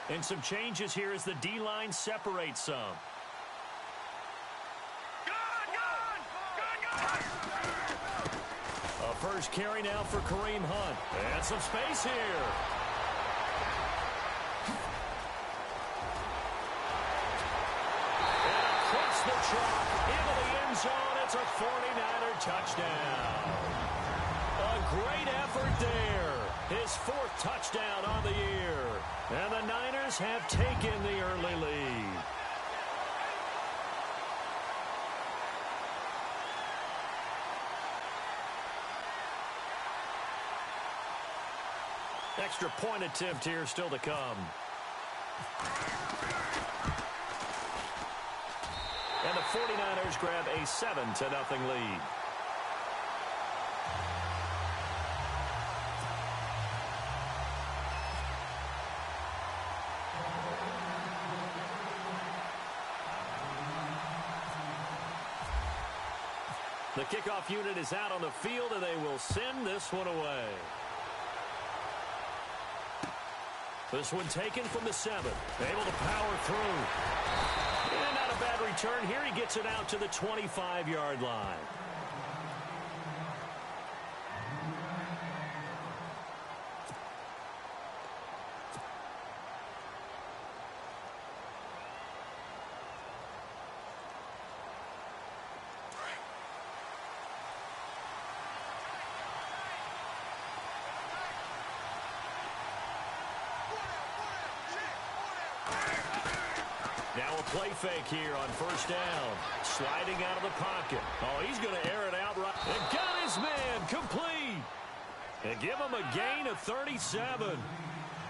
And some changes here as the D-line separates some. A first carry now for Kareem Hunt. And some space here. And across the chalk into the end zone. It's a 49er touchdown. A great effort there. His fourth touchdown on the year. And the Niners have taken the early lead. Extra point attempt here still to come. And the 49ers grab a 7-0 lead. The kickoff unit is out on the field, and they will send this one away. This one taken from the 7. Able to power through. And not a bad return here. He gets it out to the 25-yard line. Now a play fake here on first down. Sliding out of the pocket. Oh, he's going to air it out right. And got his man complete. And give him a gain of 37.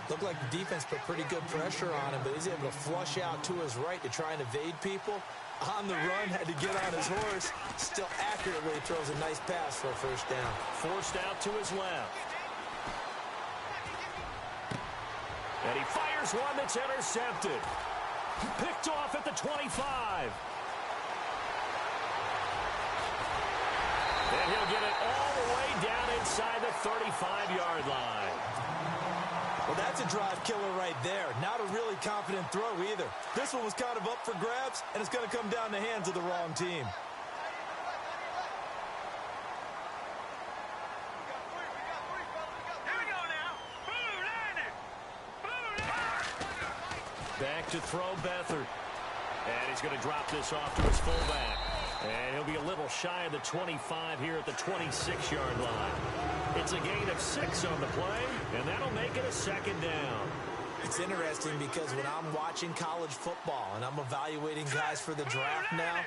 Looked like the defense put pretty good pressure on him, but he's able to flush out to his right to try and evade people. On the run, had to get on his horse. Still accurately throws a nice pass for a first down. Forced out to his left. And he fires one that's intercepted. Picked off at the 25. And he'll get it all the way down inside the 35-yard line. Well, that's a drive killer right there. Not a really confident throw either. This one was kind of up for grabs, and it's going to come down the hands of the wrong team. Back to throw Beathard. And he's going to drop this off to his fullback. And he'll be a little shy of the 25 here at the 26-yard line. It's a gain of 6 on the play, and that'll make it a second down. It's interesting because when I'm watching college football and I'm evaluating guys for the draft now,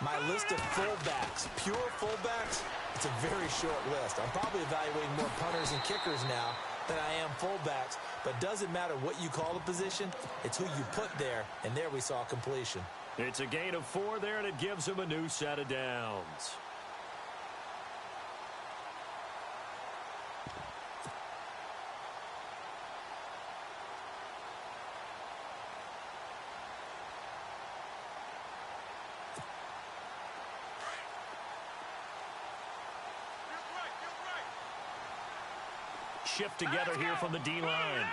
my list of fullbacks, pure fullbacks, it's a very short list. I'm probably evaluating more punters and kickers now than I am fullbacks. But doesn't matter what you call the position, it's who you put there, and there we saw completion. It's a gain of 4 there, and it gives him a new set of downs. Shift together here from the D-line.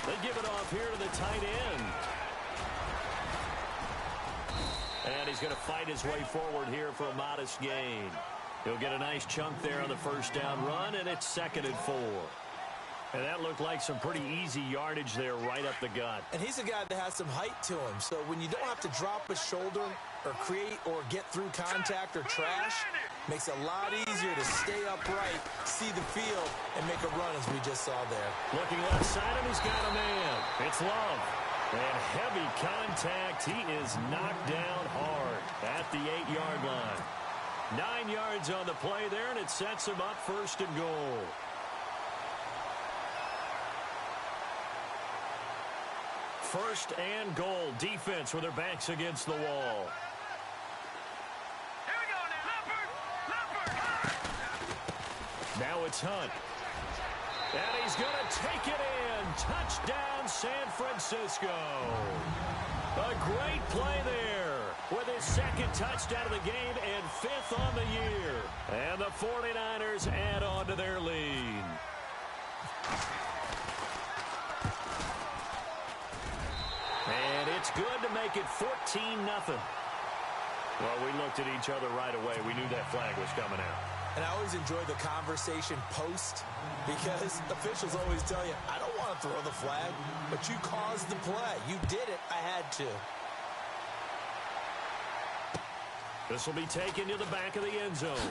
They give it off here to the tight end. And he's going to fight his way forward here for a modest gain. He'll get a nice chunk there on the first down run, and it's 2nd and 4. And that looked like some pretty easy yardage there right up the gut. And he's a guy that has some height to him, so when you don't have to drop a shoulder or create or get through contact or trash, makes it a lot easier to stay upright, see the field, and make a run as we just saw there. Looking left side, and he's got a man. It's Love. And heavy contact. He is knocked down hard at the 8-yard line. 9 yards on the play there, and it sets him up 1st and goal. First and goal. Defense with their backs against the wall. Here we go now. Now it's Hunt. And he's going to take it in. Touchdown, San Francisco. A great play there with his 2nd touchdown of the game and 5th on the year. And the 49ers add on to their lead. good to make it 14-0. Well, we looked at each other right away. We knew that flag was coming out. And I always enjoy the conversation post because officials always tell you, I don't want to throw the flag, but you caused the play. You did it. I had to. This will be taken to the back of the end zone.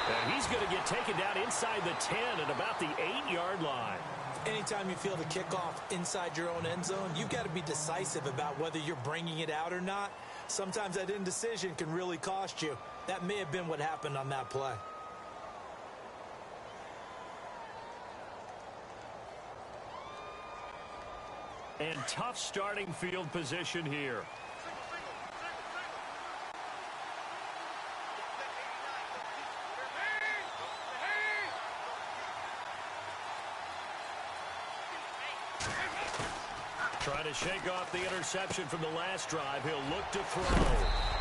And he's going to get taken down inside the 10 at about the 8-yard line. Anytime you feel the kickoff inside your own end zone, you've got to be decisive about whether you're bringing it out or not. Sometimes that indecision can really cost you. That may have been what happened on that play. And tough starting field position here. Trying to shake off the interception from the last drive. He'll look to throw.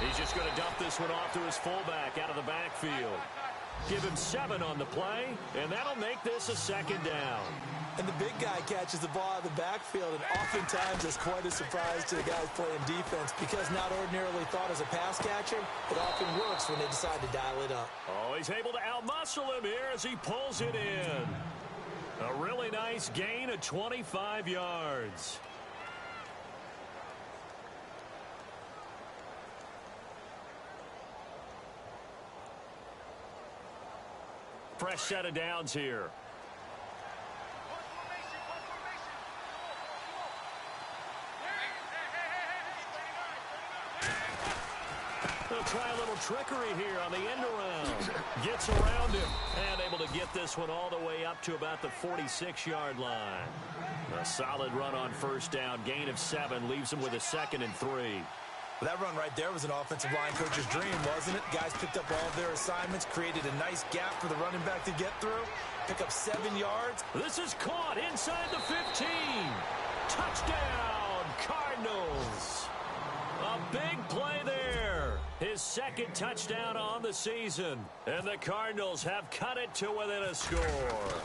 He's just going to dump this one off to his fullback out of the backfield. Give him 7 on the play, and that'll make this a second down. And the big guy catches the ball out of the backfield, and oftentimes it's quite a surprise to the guys playing defense because not ordinarily thought as a pass catcher, it often works when they decide to dial it up. Oh, he's able to outmuscle him here as he pulls it in. A really nice gain of 25 yards. Fresh set of downs here. They'll try a little trickery here on the end around. Gets around him and able to get this one all the way up to about the 46-yard line. A solid run on first down. Gain of 7 leaves him with a 2nd and 3. Well, that run right there was an offensive line coach's dream, wasn't it? Guys picked up all of their assignments, created a nice gap for the running back to get through, pick up 7 yards. This is caught inside the 15. Touchdown, Cardinals. A big play there. His 2nd touchdown on the season. And the Cardinals have cut it to within a score.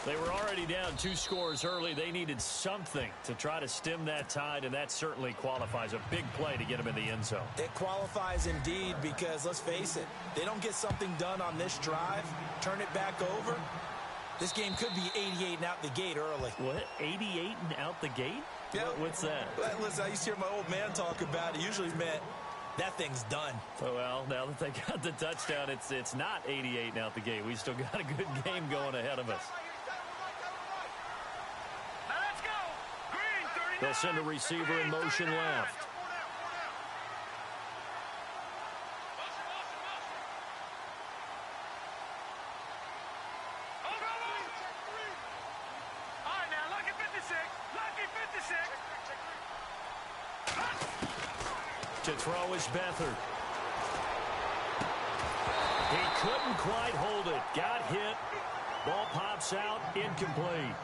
They were already down 2 scores early. They needed something to try to stem that tide, and that certainly qualifies. A big play to get them in the end zone. It qualifies indeed because, let's face it, they don't get something done on this drive, turn it back over. This game could be 88 and out the gate early. What? 88 and out the gate? Yeah. What's that? Well, listen, I used to hear my old man talk about it. Usually meant that thing's done. Well, now that they got the touchdown, it's not 88 and out the gate. We still got a good game going ahead of us. They'll send a receiver in motion left. All right, now, lucky 56. Lucky 56. To throw is Beathard. He couldn't quite hold it. Got hit. Ball pops out. Incomplete.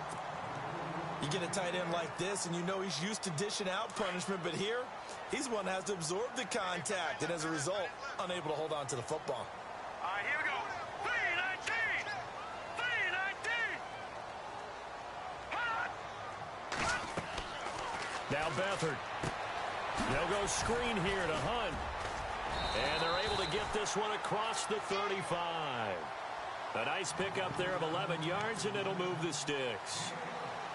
You get a tight end like this, and you know he's used to dishing out punishment, but here, he's the one that has to absorb the contact, and as a result, unable to hold on to the football. All right, here we go. 319. 319. Now Beathard. They'll go screen here to Hunt. And they're able to get this one across the 35. A nice pickup there of 11 yards, and it'll move the sticks.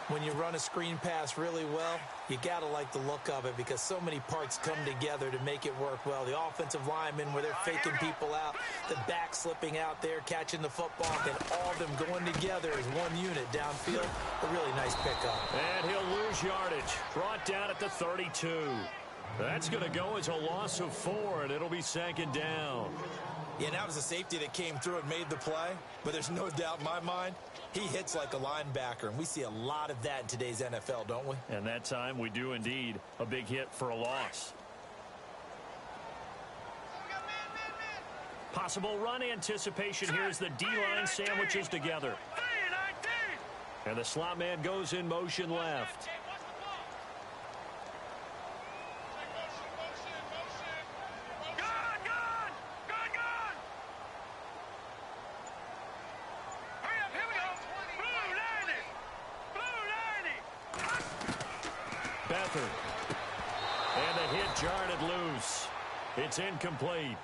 When you run a screen pass really well, you got to like the look of it because so many parts come together to make it work well. The offensive linemen where they're faking people out, the back slipping out there, catching the football, and all of them going together as one unit downfield. A really nice pickup. And he'll lose yardage. Brought down at the 32. That's going to go as a loss of 4, and it'll be 2nd down. Yeah, that was a safety that came through and made the play, but there's no doubt in my mind, he hits like a linebacker, and we see a lot of that in today's NFL, don't we? And that time we do indeed. A big hit for a loss. Possible run anticipation here as the D-line sandwiches together. 319. And the slot man goes in motion left. Beathard. And the hit jarred it loose. It's incomplete.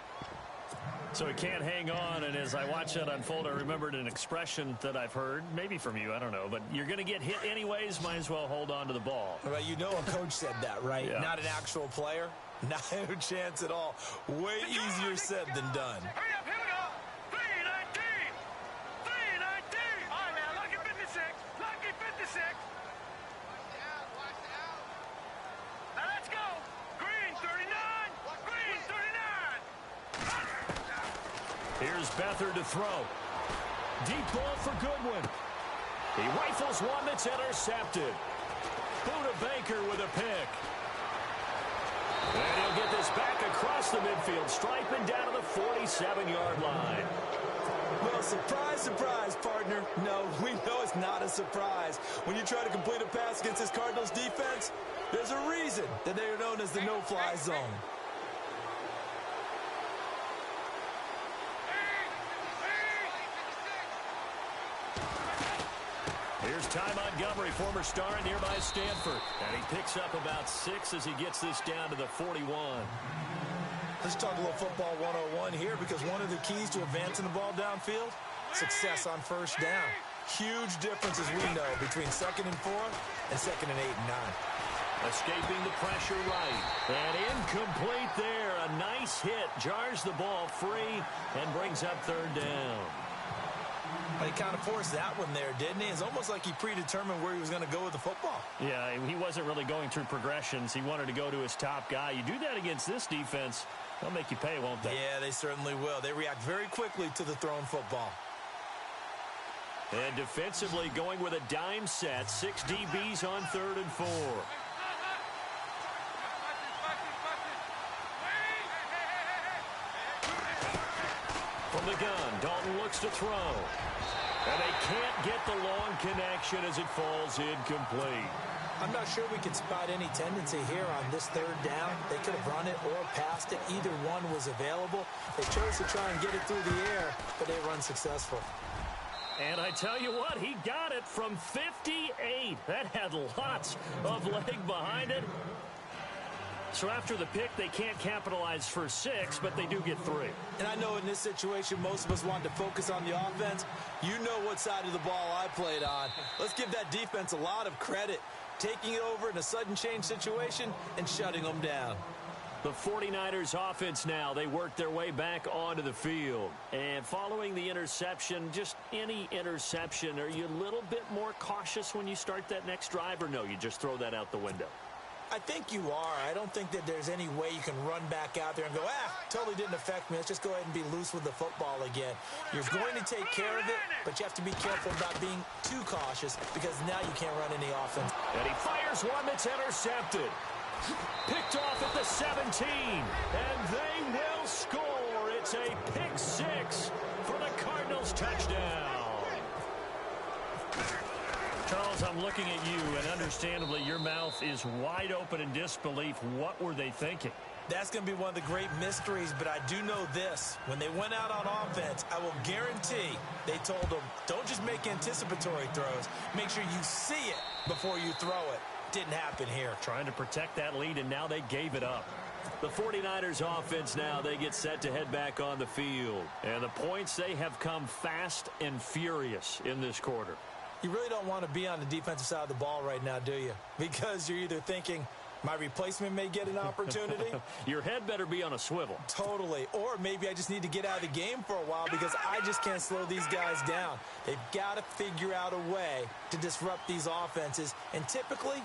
So he can't hang on, and as I watch that unfold, I remembered an expression that I've heard, maybe from you, I don't know, but you're going to get hit anyways, might as well hold on to the ball. Well, you know a coach said that, right? Yeah. Not an actual player. Not a chance at all. Way easier said than done. Hurry up, here we go. 319. 319. All right, now, lucky 56. Lucky 56. Watch out. Now, let's go. Green 39. Green 39. Here's Beathard to throw. Deep ball for Goodwin. He rifles one that's intercepted. Buda Baker with a pick. And he'll get this back across the midfield stripe and down to the 47-yard line. Well, surprise, surprise, partner. No, we know it's not a surprise. When you try to complete a pass against this Cardinals defense, there's a reason that they are known as the no-fly zone. Here's Ty Montgomery, former star at nearby Stanford. And he picks up about 6 as he gets this down to the 41. Let's talk a little football 101 here, because one of the keys to advancing the ball downfield, success on first down. Huge difference, as we know, between 2nd and 4 and 2nd and 8 and 9. Escaping the pressure right. And incomplete there. A nice hit. Jars the ball free and brings up 3rd down. He kind of forced that one there, didn't he? It's almost like he predetermined where he was going to go with the football. Yeah, he wasn't really going through progressions. He wanted to go to his top guy. You do that against this defense, they'll make you pay, won't they? Yeah, they certainly will. They react very quickly to the thrown football. And defensively going with a dime set. 6 DBs on 3rd and 4. From the gun, Dalton looks to throw. And they can't get the long connection as it falls incomplete. I'm not sure we can spot any tendency here on this 3rd down. They could have run it or passed it. Either one was available. They chose to try and get it through the air, but they were unsuccessful. And I tell you what, he got it from 58. That had lots of leg behind it. So after the pick, they can't capitalize for 6, but they do get 3. And I know in this situation, most of us want to focus on the offense. You know what side of the ball I played on. Let's give that defense a lot of credit. Taking it over in a sudden change situation and shutting them down. The 49ers offense now, they work their way back onto the field. And following the interception, just any interception, are you a little bit more cautious when you start that next drive, or no, you just throw that out the window? I think you are. I don't think that there's any way you can run back out there and go, totally didn't affect me. Let's just go ahead and be loose with the football again. You're going to take care of it, but you have to be careful about being too cautious, because now you can't run any offense. And he fires one that's intercepted. Picked off at the 17, and they will score. It's a pick 6 for the Cardinals touchdown. Charles, I'm looking at you, and understandably, your mouth is wide open in disbelief. What were they thinking? That's going to be one of the great mysteries, but I do know this. When they went out on offense, I will guarantee they told them, don't just make anticipatory throws. Make sure you see it before you throw it. Didn't happen here. Trying to protect that lead, and now they gave it up. The 49ers offense now, they get set to head back on the field. And the points, they have come fast and furious in this quarter. You really don't want to be on the defensive side of the ball right now, do you? Because you're either thinking, my replacement may get an opportunity. Your head better be on a swivel. Totally. Or maybe I just need to get out of the game for a while, because I just can't slow these guys down. They've got to figure out a way to disrupt these offenses. And typically,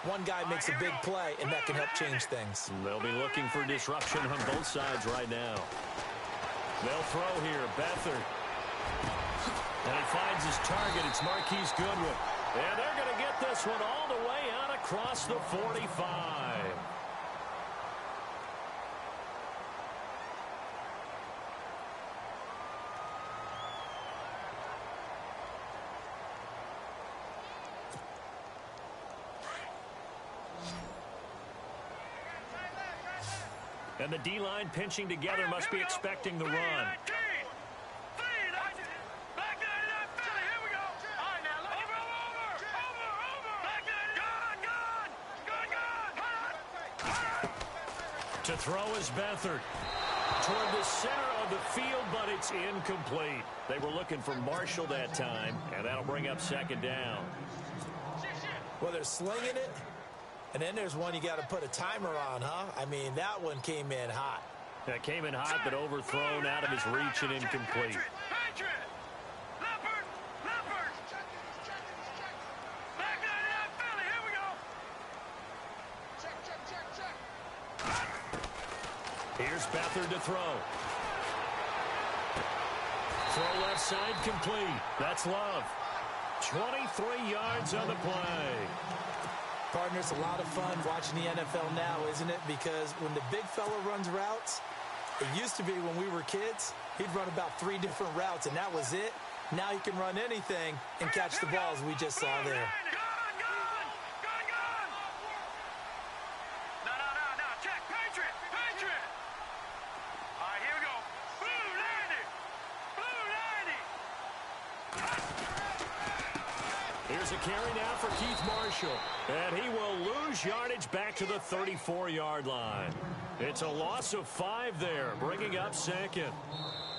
one guy makes a big play, and that can help change things. They'll be looking for disruption on both sides right now. They'll throw here. Beathard. And he finds his target. It's Marquise Goodwin. And they're going to get this one all the way out across the 45. And the D-line pinching together must be expecting the run. To throw is Beathard. Toward the center of the field, but it's incomplete. They were looking for Marshall that time, and that'll bring up second down. Well, they're slinging it, and then there's one you got to put a timer on, huh? I mean, that one came in hot. That came in hot, but overthrown out of his reach and incomplete. Here's Beathard to throw. Throw left side complete. That's Love. 23 yards on the play. Partner, it's a lot of fun watching the NFL now, isn't it? Because when the big fella runs routes, it used to be when we were kids, he'd run about 3 different routes, and that was it. Now he can run anything and catch the balls we just saw there. Here's a carry now for Keith Marshall. And he will lose yardage back to the 34-yard line. It's a loss of 5 there, bringing up second.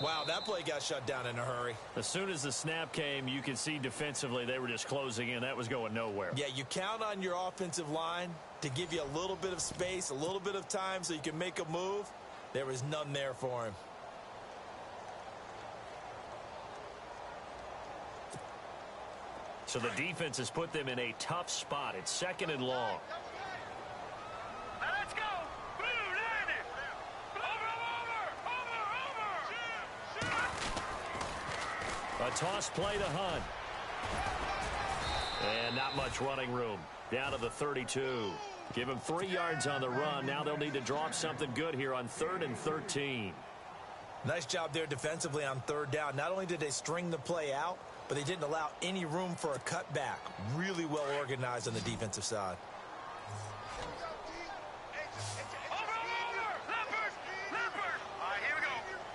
Wow, that play got shut down in a hurry. As soon as the snap came, you could see defensively they were just closing in. That was going nowhere. Yeah, you count on your offensive line to give you a little bit of space, a little bit of time so you can make a move. There was none there for him. So the defense has put them in a tough spot. It's second and long. Now let's go. Blue 90. Over. A toss play to Hunt. And not much running room. Down to the 32. Give him 3 yards on the run. Now they'll need to draw up something good here on 3rd and 13. Nice job there defensively on 3rd down. Not only did they string the play out, but they didn't allow any room for a cutback. Really well organized on the defensive side. Leopard. All right, here we go.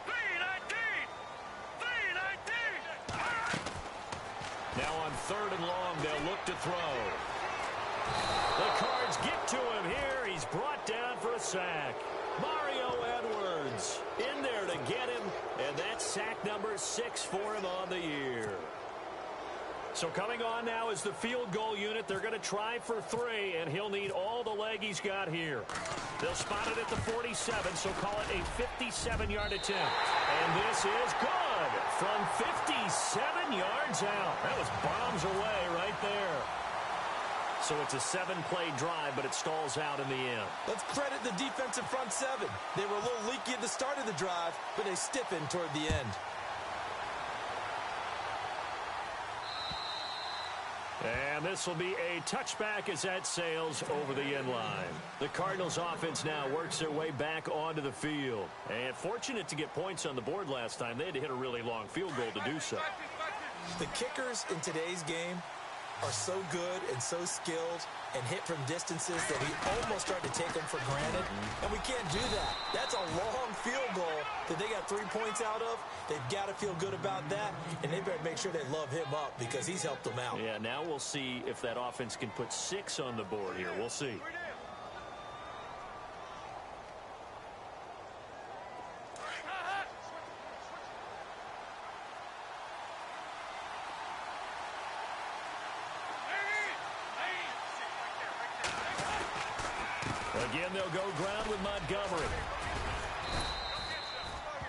3-19. Now on 3rd and long, they'll look to throw. The Cards get to him here. He's brought down for a sack. Mario Edwards in there to get him, and that's sack number 6 for him on the year. So coming on now is the field goal unit. They're going to try for 3, and he'll need all the leg he's got here. They'll spot it at the 47, so call it a 57-yard attempt. And this is good from 57 yards out. That was bombs away right there. So it's a 7-play drive, but it stalls out in the end. Let's credit the defensive front 7. They were a little leaky at the start of the drive, but they stiffened toward the end. And this will be a touchback as that sails over the end line. The Cardinals offense now works their way back onto the field. And fortunate to get points on the board last time. They had to hit a really long field goal to do so. The kickers in today's game are so good and so skilled and hit from distances that we almost start to take them for granted. And we can't do that. That's a long field goal that they got 3 points out of. They've got to feel good about that, and they better make sure they love him up because he's helped them out. Yeah, now we'll see if that offense can put 6 on the board here. We'll see. Again, they'll go ground with Montgomery.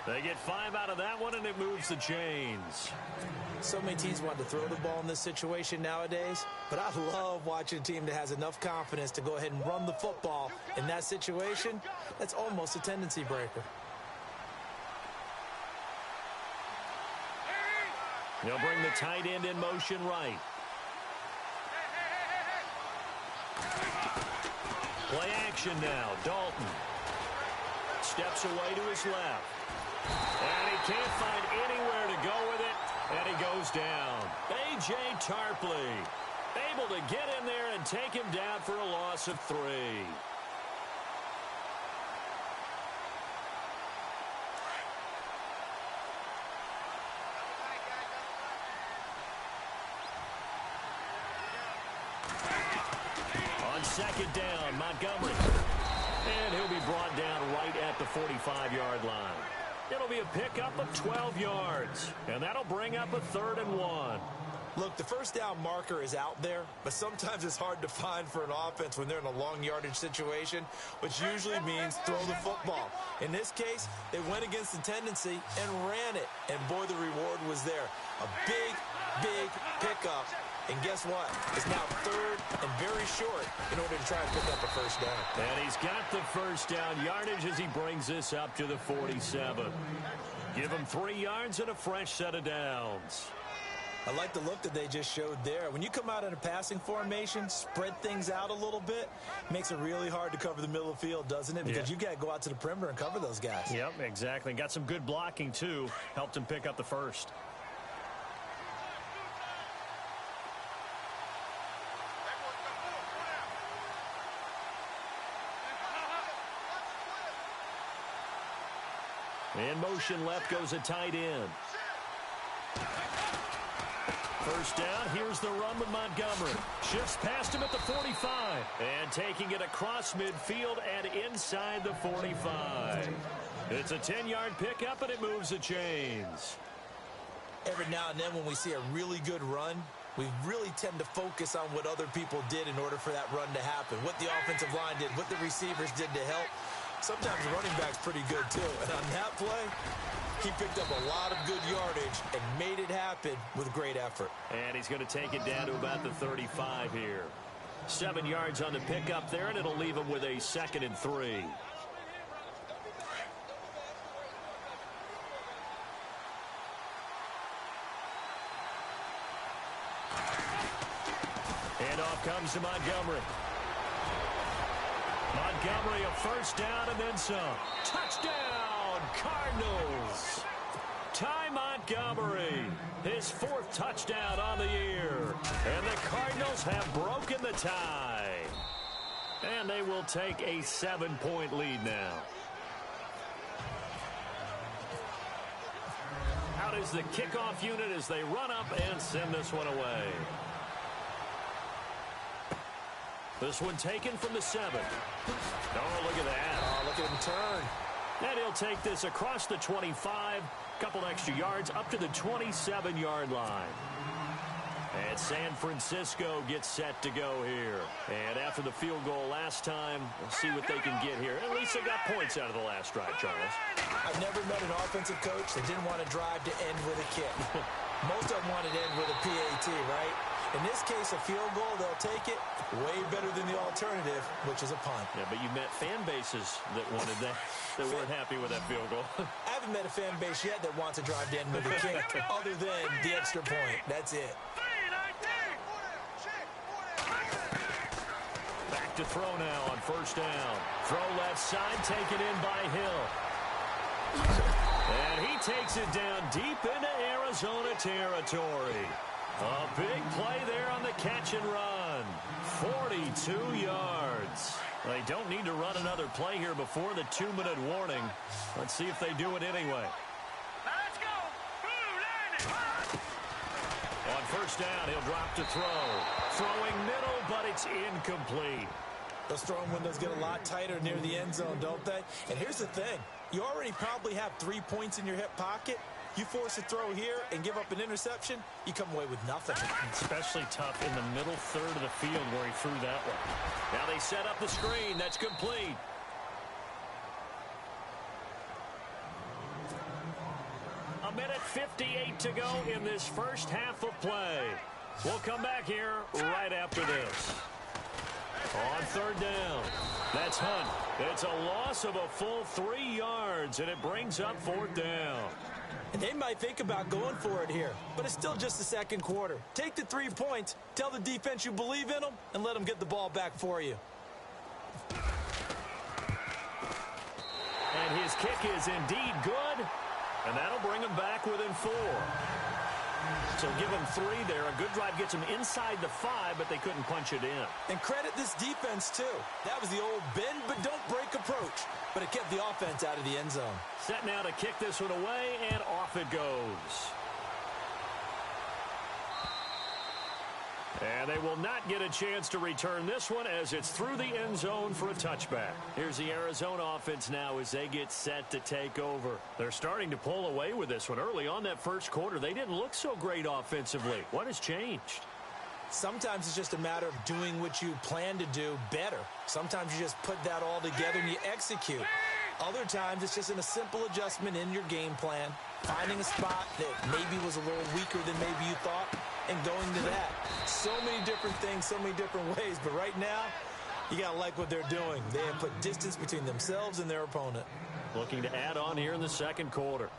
They get 5 out of that one, and it moves the chains. So many teams want to throw the ball in this situation nowadays, but I love watching a team that has enough confidence to go ahead and run the football in that situation. That's almost a tendency breaker. They'll bring the tight end in motion right. Play action now. Dalton steps away to his left. And he can't find anywhere to go with it. And he goes down. A.J. Tarpley able to get in there and take him down for a loss of 3. On 2nd down, Montgomery. And he'll be brought down right at the 45-yard line. It'll be a pickup of 12 yards, and that'll bring up a 3rd and 1. Look, the first down marker is out there, but sometimes it's hard to find for an offense when they're in a long yardage situation, which usually means throw the football. In this case, they went against the tendency and ran it, and boy, the reward was there. A big, big pickup, and guess what? It's now 3rd and very short in order to try and pick up a first down. And he's got the first down yardage as he brings this up to the 47. Give him 3 yards and a fresh set of downs. I like the look that they just showed there. When you come out in a passing formation, spread things out a little bit, makes it really hard to cover the middle of the field, doesn't it? Because you've got to go out to the perimeter and cover those guys. Yep, exactly. Got some good blocking, too. Helped him pick up the first. In motion left goes a tight end. First down, here's the run with Montgomery. Shifts past him at the 45. And taking it across midfield and inside the 45. It's a 10-yard pickup, and it moves the chains. Every now and then when we see a really good run, we really tend to focus on what other people did in order for that run to happen. What the offensive line did, what the receivers did to help. Sometimes the running back's pretty good, too. And on that play, he picked up a lot of good yardage and made it happen with great effort. And he's going to take it down to about the 35 here. 7 yards on the pickup there, and it'll leave him with a 2nd and 3. And off comes to Montgomery. Montgomery, a first down and then some. Touchdown, Cardinals. Ty Montgomery, his 4th touchdown on the year. And the Cardinals have broken the tie. And they will take a 7-point lead now. Out is the kickoff unit as they run up and send this one away. This one taken from the 7. Oh, look at that. Oh, look at him turn. And he'll take this across the 25. Couple extra yards up to the 27-yard line. And San Francisco gets set to go here. And after the field goal last time, we'll see what they can get here. At least they got points out of the last drive, Charles. I've never met an offensive coach that didn't want to drive to end with a kick. Most of them wanted to end with a PAT, right? In this case, a field goal, they'll take it way better than the alternative, which is a punt. Yeah, but you met fan bases that wanted that, that weren't happy with that field goal. I haven't met a fan base yet that wants to drive to end with a kick other than the extra point. That's it. Back to throw now on first down. Throw left side, taken in by Hill. And he takes it down deep into Arizona territory. A big play there on the catch and run. 42 yards. They don't need to run another play here before the 2-minute warning. Let's see if they do it anyway. Let's go. On first down, he'll drop to throw. Throwing middle, but it's incomplete. Those throwing windows get a lot tighter near the end zone, don't they? And here's the thing. You already probably have 3 points in your hip pocket. You force a throw here and give up an interception, you come away with nothing. Especially tough in the middle third of the field where he threw that one. Now they set up the screen. That's complete. A minute 58 to go in this first half of play. We'll come back here right after this. On third down, that's Hunt. It's a loss of a full 3 yards, and it brings up 4th down. And they might think about going for it here, but it's still just the second quarter. Take the 3 points, tell the defense you believe in them, and let them get the ball back for you. And his kick is indeed good, and that'll bring him back within 4. So give him 3 there. A good drive gets him inside the 5, but they couldn't punch it in. And credit this defense, too. That was the old bend but don't break approach, but it kept the offense out of the end zone. Set now to kick this one away, and off it goes. And they will not get a chance to return this one as it's through the end zone for a touchback. Here's the Arizona offense now as they get set to take over. They're starting to pull away with this one. Early on that first quarter, they didn't look so great offensively. What has changed? Sometimes it's just a matter of doing what you plan to do better. Sometimes you just put that all together and you execute. Other times it's just in a simple adjustment in your game plan, finding a spot that maybe was a little weaker than maybe you thought, and going to that. So many different things, so many different ways, but right now, you got to like what they're doing. They have put distance between themselves and their opponent. Looking to add on here in the second quarter.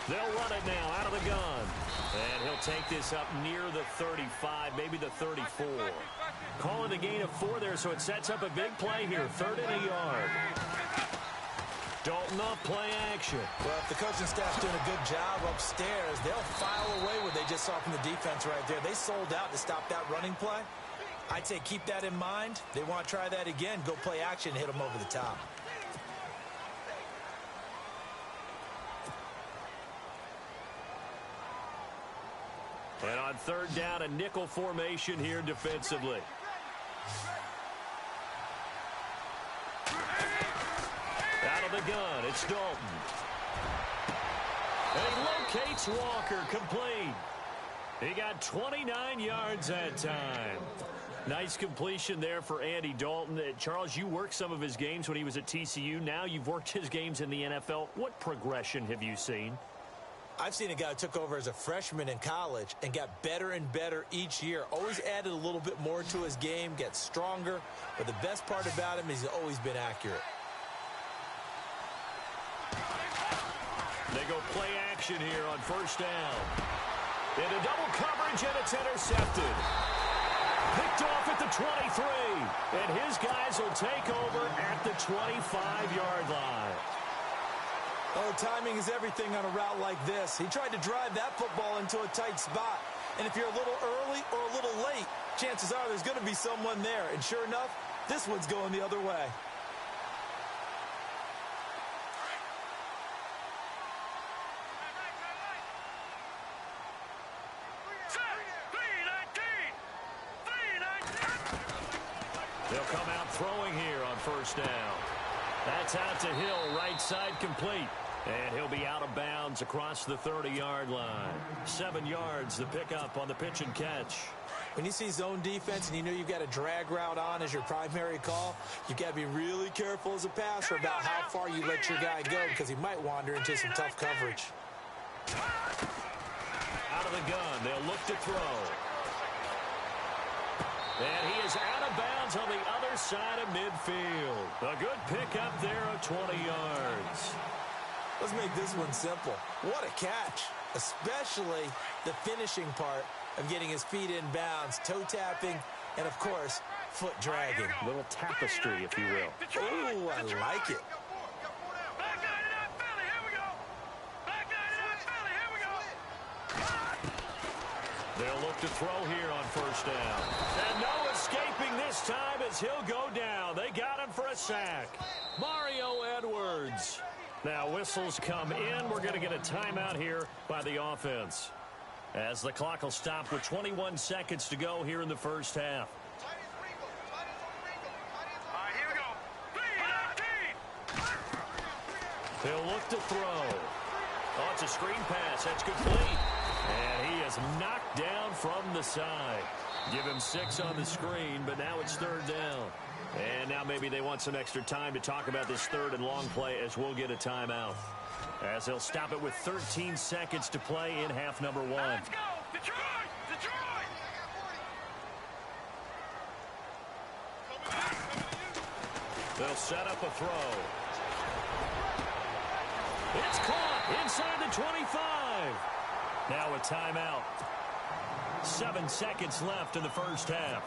They'll run it now out of the gun. And he'll take this up near the 35, maybe the 34. Calling a gain of 4 there, so it sets up a big play here. 3rd and a yard. Dalton off play action. Well, if the coaching staff's doing a good job upstairs, they'll file away what they just saw from the defense right there. They sold out to stop that running play. I'd say keep that in mind. They want to try that again. Go play action and hit them over the top. And on 3rd down, a nickel formation here defensively. Out of the gun, it's Dalton. And he locates Walker, complete. He got 29 yards that time. Nice completion there for Andy Dalton. Charles, you worked some of his games when he was at TCU. Now you've worked his games in the NFL. What progression have you seen? I've seen a guy who took over as a freshman in college and got better and better each year. Always added a little bit more to his game, gets stronger. But the best part about him is he's always been accurate. They go play action here on 1st down. Into double coverage, and it's intercepted. Picked off at the 23. And his guys will take over at the 25-yard line. Oh, timing is everything on a route like this. He tried to drive that football into a tight spot. And if you're a little early or a little late, chances are there's going to be someone there. And sure enough, this one's going the other way. They'll come out throwing here on 1st down. That's out to Hill, right side complete. And he'll be out of bounds across the 30-yard line. 7 yards, the pickup on the pitch and catch. When you see zone defense and you know you've got a drag route on as your primary call, you've got to be really careful as a passer about how far you let your guy go because he might wander into some tough coverage. Out of the gun, they'll look to throw. And he is out of bounds on the other side of midfield. A good pickup there of 20 yards. Let's make this one simple. What a catch, especially the finishing part of getting his feet in bounds, toe tapping, and, of course, foot dragging. A little tapestry, if you will. Oh, I like it. They'll look to throw here on 1st down. And no escaping this time as he'll go down. They got him for a sack. Mario Edwards. Now whistles come in. We're going to get a timeout here by the offense, as the clock will stop with 21 seconds to go here in the first half. They'll look to throw. Oh, it's a screen pass. That's complete. And he is knocked down from the side. Give him 6 on the screen, but now it's 3rd down. And now maybe they want some extra time to talk about this 3rd and long play, as we'll get a timeout. As they'll stop it with 13 seconds to play in half number 1. Let's go! Detroit! Detroit! They'll set up a throw. It's caught inside the 25. Now a timeout. 7 seconds left in the first half.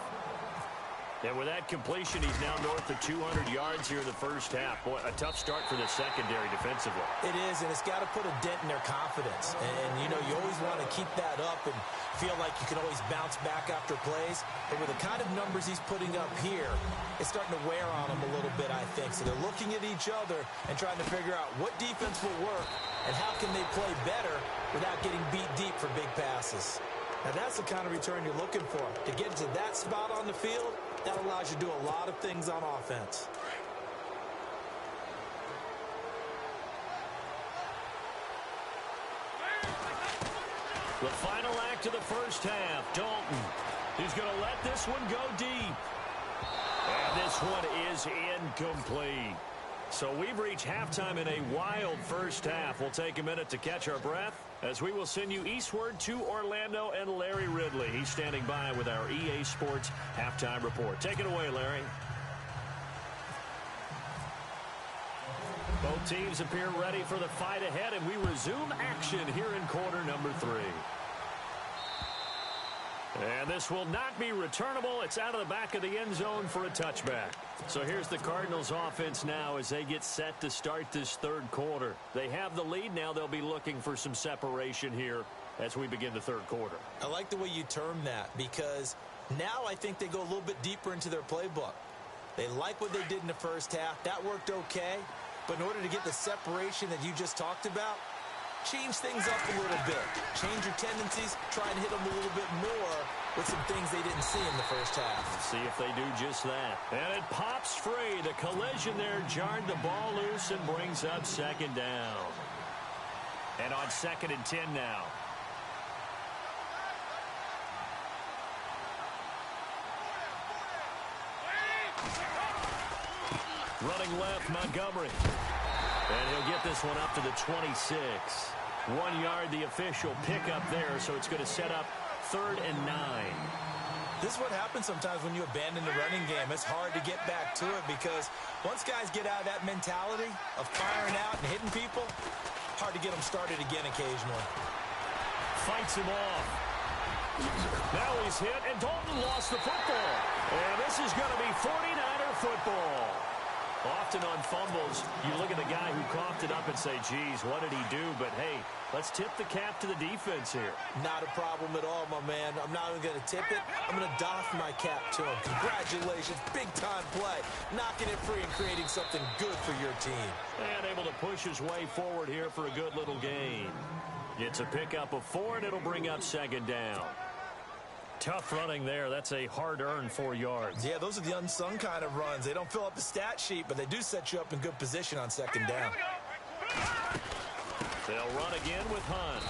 And with that completion, he's now north of 200 yards here in the first half. Boy, a tough start for the secondary defensively. It is, and it's got to put a dent in their confidence. And, you know, you always want to keep that up and feel like you can always bounce back after plays. But with the kind of numbers he's putting up here, it's starting to wear on them a little bit, I think. So they're looking at each other and trying to figure out what defense will work and how can they play better without getting beat deep for big passes. Now, that's the kind of return you're looking for. To get to that spot on the field, that allows you to do a lot of things on offense. The final act of the first half. Dalton, he's going to let this one go deep. And this one is incomplete. So we've reached halftime in a wild first half. We'll take a minute to catch our breath as we will send you eastward to Orlando and Larry Ridley. He's standing by with our EA Sports halftime report. Take it away, Larry. Both teams appear ready for the fight ahead, and we resume action here in quarter number 3. And this will not be returnable. It's out of the back of the end zone for a touchback. So here's the Cardinals offense now as they get set to start this third quarter. They have the lead now. They'll be looking for some separation here as we begin the third quarter. I like the way you term that because now I think they go a little bit deeper into their playbook. They like what they did in the first half. That worked okay. But in order to get the separation that you just talked about, change things up a little bit. Change your tendencies. Try and hit them a little bit more with some things they didn't see in the first half. See if they do just that. And it pops free. The collision there jarred the ball loose and brings up second down. And on 2nd and 10 now. Running left, Montgomery. And he'll get this one up to the 26. 1 yard, the official pickup there, so it's going to set up 3rd and 9. This is what happens sometimes when you abandon the running game. It's hard to get back to it because once guys get out of that mentality of firing out and hitting people, hard to get them started again occasionally. Fights him off. Now he's hit, and Dalton lost the football. And this is going to be 49er football. Often on fumbles, you look at the guy who coughed it up and say, geez, what did he do? But, hey, let's tip the cap to the defense here. Not a problem at all, my man. I'm not even going to tip it. I'm going to doff my cap to him. Congratulations. Big-time play. Knocking it free and creating something good for your team. And able to push his way forward here for a good little gain. It's a pickup of 4, and it'll bring up 2nd down. Tough running there. That's a hard-earned 4 yards. Yeah, those are the unsung kind of runs. They don't fill up the stat sheet, but they do set you up in good position on 2nd down. They'll run again with Hunt.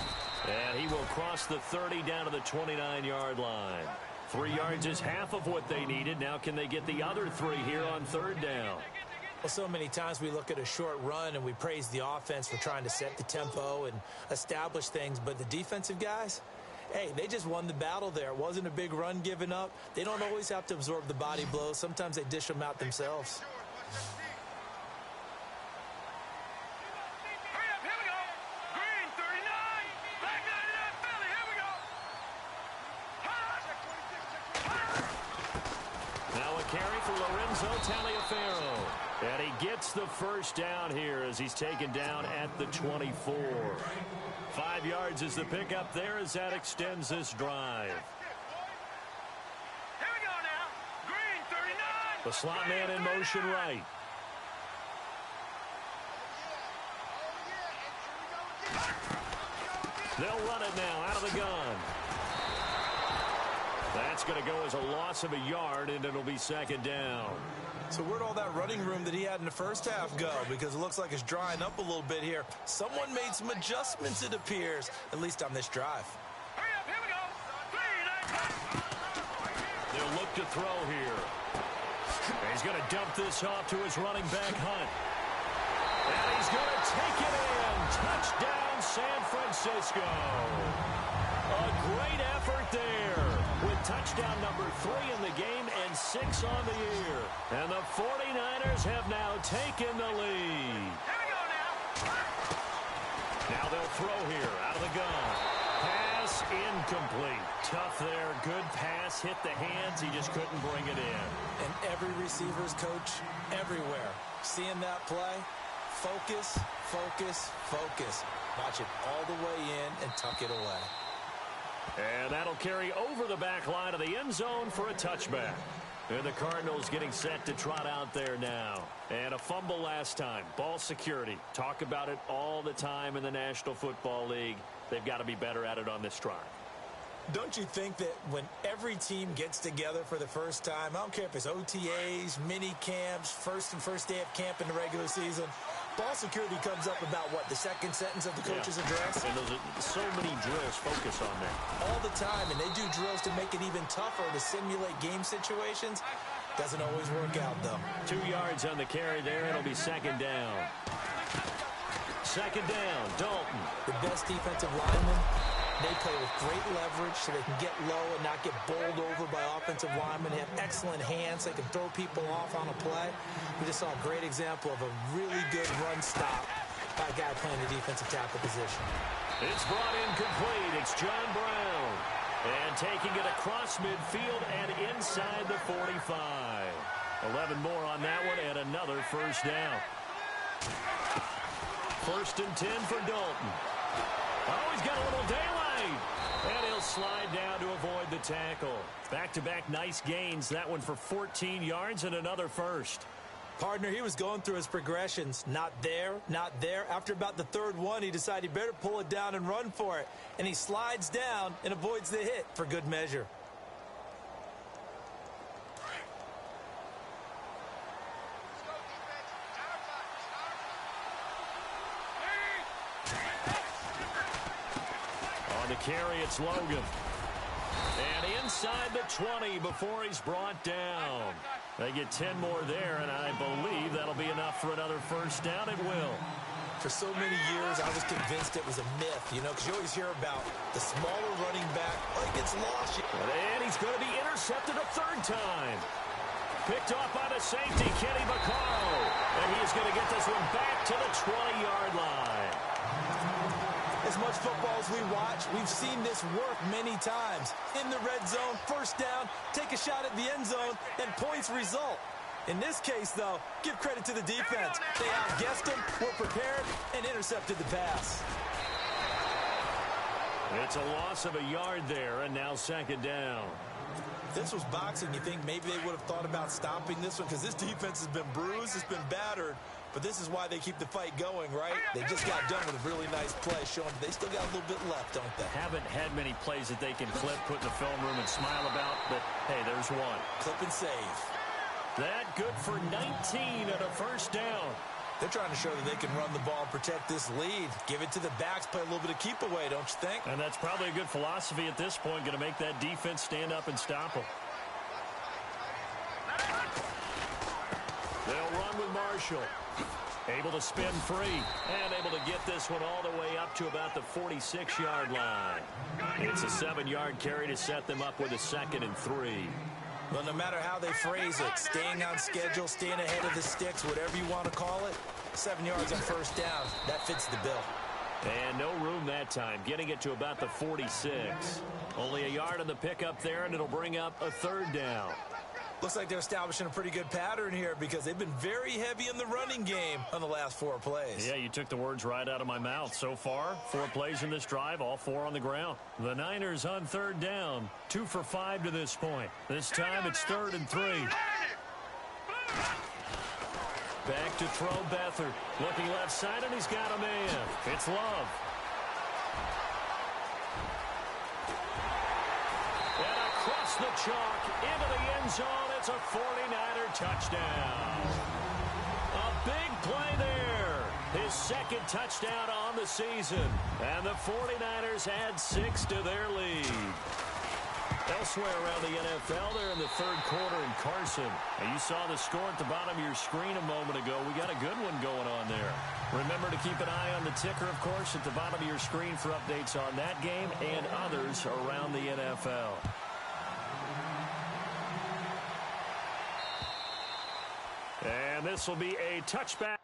And he will cross the 30 down to the 29-yard line. 3 yards is half of what they needed. Now can they get the other 3 here on 3rd down? Well, so many times we look at a short run and we praise the offense for trying to set the tempo and establish things, but the defensive guys, hey, they just won the battle there. It wasn't a big run given up. They don't always have to absorb the body blows. Sometimes they dish them out themselves. Hurry up, here we go. Green, 39. Black 99, Philly, here we go. Now a carry for Lorenzo Taliaferro. And he gets the first down here as he's taken down at the 24. 5 yards is the pickup there as that extends this drive. Here we go now. Green, 39. The slot man in motion right. They'll run it now out of the gun. That's going to go as a loss of a yard, and it'll be 2nd down. So where'd all that running room that he had in the first half go? Because it looks like it's drying up a little bit here. Someone made some adjustments, it appears, at least on this drive. Hurry up, here we go. They'll look to throw here. And he's going to dump this off to his running back, Hunt. And he's going to take it in. Touchdown, San Francisco. A great effort there with touchdown number 3 in the game and 6 on the year. And the 49ers have now taken the lead. Here we go now. Now they'll throw here out of the gun. Pass incomplete. Tough there. Good pass. Hit the hands. He just couldn't bring it in. And every receiver's coach everywhere. Seeing that play, focus, focus, focus. Watch it all the way in and tuck it away. And that'll carry over the back line of the end zone for a touchback. And the Cardinals getting set to trot out there now. And a fumble last time. Ball security. Talk about it all the time in the National Football League. They've got to be better at it on this drive. Don't you think that when every team gets together for the first time, I don't care if it's OTAs, mini camps, first day of camp in the regular season, ball security comes up about what, the second sentence of the coach's address? And those are so many drills focus on that. All the time, and they do drills to make it even tougher to simulate game situations. Doesn't always work out, though. 2 yards on the carry there. It'll be second down. Second down, Dalton. The best defensive linemen, they play with great leverage so they can get low and not get bowled over by offensive linemen. They have excellent hands. They can throw people off on a play. We just saw a great example of a really good run stop by a guy playing the defensive tackle position. It's brought in complete. It's John Brown. And taking it across midfield and inside the 45. 11 more on that one and another first down. First and 10 for Dalton. Oh, he's got a little daylight. And he'll slide down to avoid the tackle. Back-to-back nice gains. That one for 14 yards and another first. Partner, he was going through his progressions. Not there, not there. After about the third one, he decided he better pull it down and run for it. And he slides down and avoids the hit for good measure. Carry, it's Logan. And inside the 20 before he's brought down. They get 10 more there, and I believe that'll be enough for another first down. It will. For so many years, I was convinced it was a myth, you know, because you always hear about the smaller running back. Oh, he gets lost. And he's going to be intercepted a third time. Picked off by the safety, Kenny Vaccaro. And he's going to get this one back to the 20-yard line. As much football as we watch, we've seen this work many times. In the red zone, first down, take a shot at the end zone, and points result. In this case, though, give credit to the defense. They outguessed them, were prepared, and intercepted the pass. It's a loss of a yard there, and now second down. If this was boxing, you think maybe they would have thought about stopping this one, because this defense has been bruised, it's been battered. But this is why they keep the fight going, right? They just got done with a really nice play, showing they still got a little bit left, don't they? Haven't had many plays that they can clip, put in the film room, and smile about, but, hey, there's one. Clip and save. That good for 19 and a first down. They're trying to show that they can run the ball and protect this lead. Give it to the backs, play a little bit of keep away, don't you think? And that's probably a good philosophy at this point, going to make that defense stand up and stop them. They'll run with Marshall. Able to spin free and able to get this one all the way up to about the 46-yard line. It's a 7-yard carry to set them up with a 2nd and 3. Well, no matter how they phrase it, staying on schedule, staying ahead of the sticks, whatever you want to call it, 7 yards on first down, that fits the bill. And no room that time, getting it to about the 46. Only a yard on the pickup there, and it'll bring up a third down. Looks like they're establishing a pretty good pattern here because they've been very heavy in the running game on the last 4 plays. Yeah, you took the words right out of my mouth. So far, 4 plays in this drive, all 4 on the ground. The Niners on third down, 2 for 5 to this point. This time it's 3rd and 3. Back to throw Beathard. Looking left side, and he's got a man. It's Love. Across the chalk, into the end zone, it's a 49er touchdown. A big play there. His 2nd touchdown on the season. And the 49ers add 6 to their lead. Elsewhere around the NFL, they're in the 3rd quarter in Carson. And you saw the score at the bottom of your screen a moment ago. We got a good one going on there. Remember to keep an eye on the ticker, of course, at the bottom of your screen for updates on that game and others around the NFL. And this will be a touchback.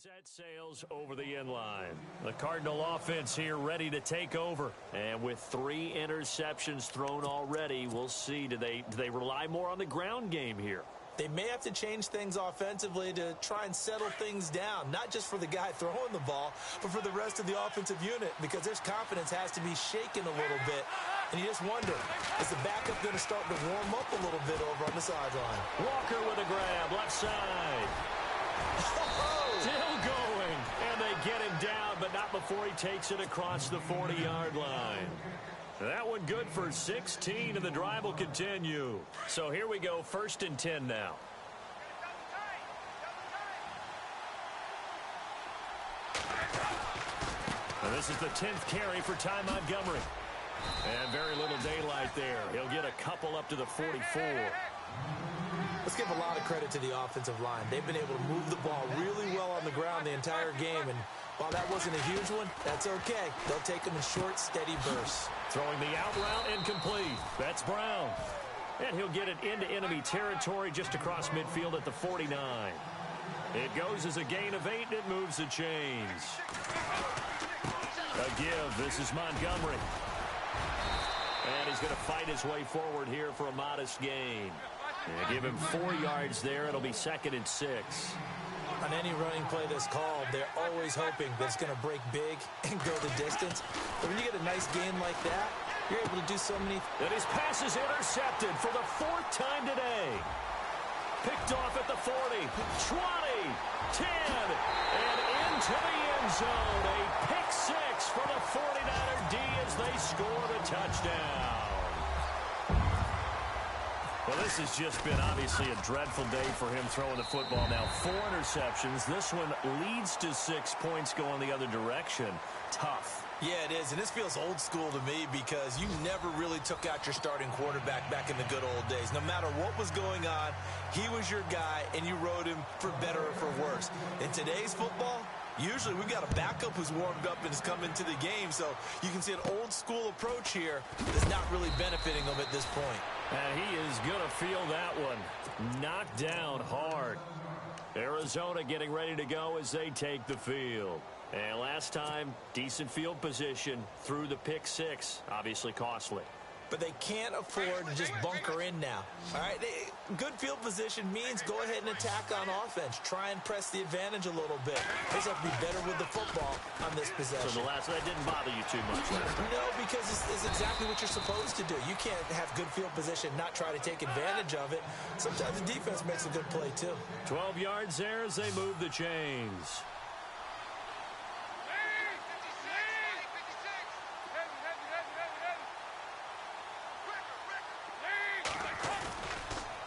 Set sails over the inline. The Cardinal offense here ready to take over. And with 3 interceptions thrown already, we'll see. Do they rely more on the ground game here? They may have to change things offensively to try and settle things down, not just for the guy throwing the ball, but for the rest of the offensive unit, because their confidence has to be shaken a little bit. And you just wonder, is the backup going to start to warm up a little bit over on the sideline? Walker with a grab, left side. Still going, and they get him down, but not before he takes it across the 40-yard line. That one good for 16, and the drive will continue. So here we go, 1st and 10 now. And this is the 10th carry for Ty Montgomery. And very little daylight there. He'll get a couple up to the 44. Let's give a lot of credit to the offensive line. They've been able to move the ball really well on the ground the entire game, and while that wasn't a huge one, that's okay. They'll take them in short, steady bursts. Throwing the out route incomplete. That's Brown. And he'll get it into enemy territory just across midfield at the 49. It goes as a gain of 8, and it moves the chains. A give. This is Montgomery. And he's going to fight his way forward here for a modest gain. And give him 4 yards there. It'll be 2nd and 6. On any running play that's called, they're always hoping that it's going to break big and go the distance. But when you get a nice gain like that, you're able to do so many. And his pass is intercepted for the 4th time today. Picked off at the 40, 20, 10, and into the end zone. A pick 6 for the 49er D as they score the touchdown. Well, this has just been obviously a dreadful day for him throwing the football. Now 4 interceptions. This one leads to 6 points going the other direction. Tough. Yeah, it is, and this feels old school to me because you never really took out your starting quarterback back in the good old days. No matter what was going on, he was your guy, and you rode him for better or for worse. In today's football, usually we've got a backup who's warmed up and has come into the game, so you can see an old school approach here that's not really benefiting him at this point. And he is going to feel that one. Knocked down hard. Arizona getting ready to go as they take the field. And last time, decent field position through the pick 6. Obviously costly. But they can't afford to just bunker in now. All right, good field position means go ahead and attack on offense. Try and press the advantage a little bit. They just have to be better with the football on this possession. So that didn't bother you too much. No, because it's exactly what you're supposed to do. You can't have good field position, not try to take advantage of it. Sometimes the defense makes a good play too. 12 yards there as they move the chains.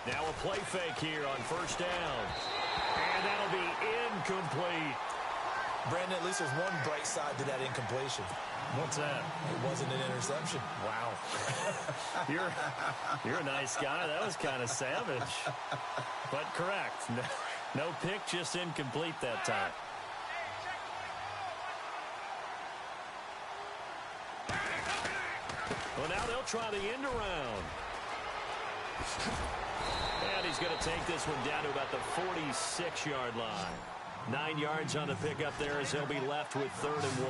Now a play fake here on 1st down. And that'll be incomplete. Brandon, at least there's one bright side to that incompletion. What's that? It wasn't an interception. Wow. You're a nice guy. That was kind of savage. But correct. No pick, just incomplete that time. Well, now they'll try the end around. And he's going to take this one down to about the 46-yard line. 9 yards on the pickup there as they'll be left with 3rd and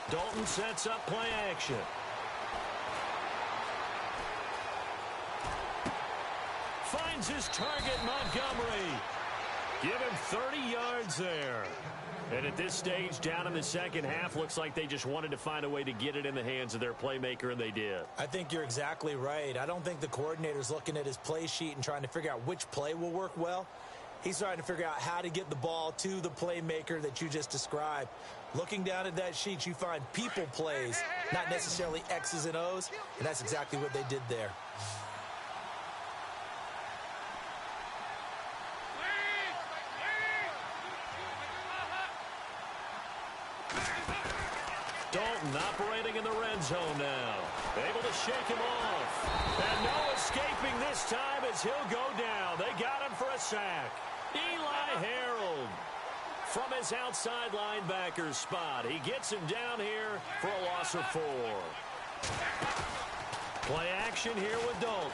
1. Dalton sets up play action. Finds his target, Montgomery. Give him 30 yards there. And at this stage, down in the second half, looks like they just wanted to find a way to get it in the hands of their playmaker, and they did. I think you're exactly right. I don't think the coordinator's looking at his play sheet and trying to figure out which play will work well. He's trying to figure out how to get the ball to the playmaker that you just described. Looking down at that sheet, you find people plays, not necessarily X's and O's, and that's exactly what they did there. Dalton operating in the red zone now. Able to shake him off. And no escaping this time as he'll go down. They got him for a sack. Eli Harold from his outside linebacker spot. He gets him down here for a loss of 4. Play action here with Dalton.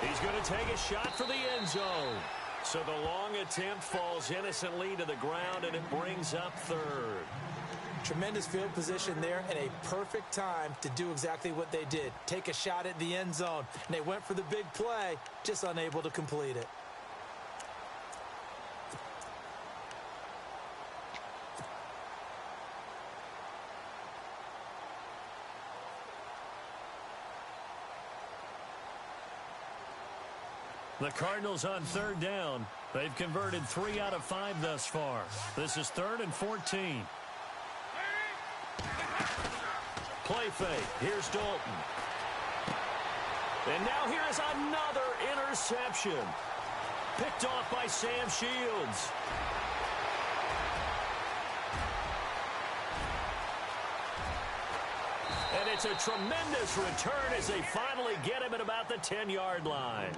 He's going to take a shot for the end zone. So the long attempt falls innocently to the ground, and it brings up third. Tremendous field position there and a perfect time to do exactly what they did. Take a shot at the end zone. And they went for the big play, just unable to complete it. The Cardinals on third down. They've converted 3 out of 5 thus far. This is 3rd and 14. Play fake. Here's Dalton. And now here is another interception. Picked off by Sam Shields. And it's a tremendous return as they finally get him at about the 10-yard line.